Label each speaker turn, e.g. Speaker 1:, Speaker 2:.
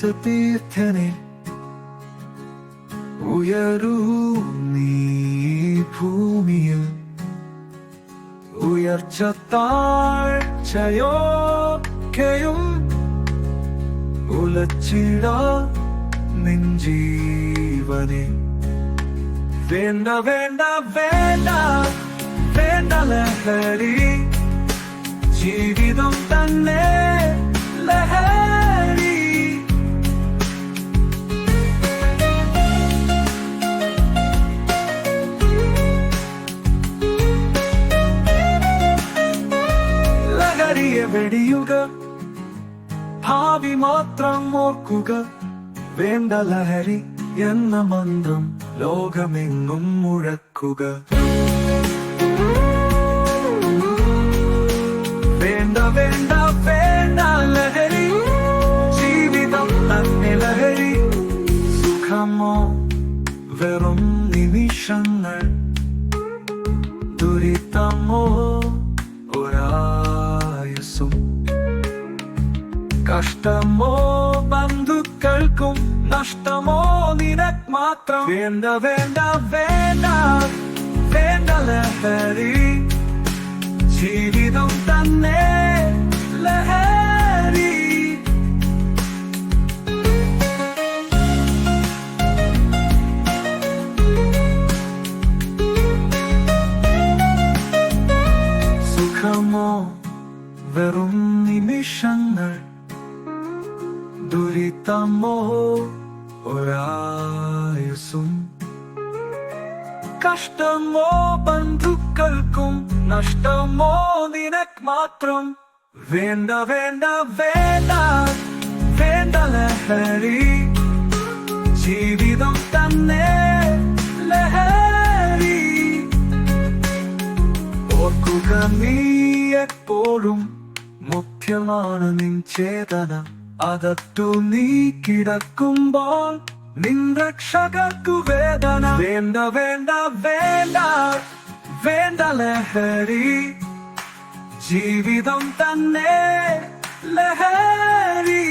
Speaker 1: തീർത്ഥനെ ഉയരൂ നീ ഭൂമിയിൽ ഉയർച്ച താഴ്ചയൊക്കെയും ഉലച്ചിട നിൻ ജീവനെ വേണ്ട വേണ്ട വേണ്ട വേണ്ട ലഹരി ജീവിതം തന്നെ ലഹരി ലഹരിയെ വെടിയുക ഭാവി മാത്രം ഓർക്കുക വേണ്ട ലഹരി എന്ന മന്ത്രം ലോകമെങ്ങും മുഴക്കുക വേണ്ട വേണ്ട വേണ്ട ലഹരി ജീവിതം തന്നെ ലഹരി സുഖമോ വെറും നിമിഷങ്ങൾ ദുരിതമോ ഒരായുസ്സും കഷ്ടമോ ബന്ധുക്കൾക്കും നഷ്ടമോ നിനക്ക് മാത്രം വേണ്ട വേണ്ട വേണ്ട വേണ്ട ലഹരി ജീവിതം തന്നെ ലഹരി സുഖമോ വെറും നിമിഷങ്ങൾ ദുരിതമോ ഒരായുസ്സും കഷ്ടമോ ബന്ധുക്കൾക്കും നഷ്ടമോ നിനക്ക് മാത്രം വേണ്ട വേണ്ട വേണ്ട വേണ്ട ലഹരി ജീവിതം തന്നെ ലഹരി ഓർക്കുക നീ എപ്പോഴും മുഖ്യമാണ് നിൻ ചേതന അകത്തു നീ കിടക്കുമ്പോൾ നിൻ രക്ഷകർക്കു വേദന വേണ്ട വേണ്ട വേണ്ട വേണ്ട ലഹരി ജീവിതം തന്നെ ലഹരി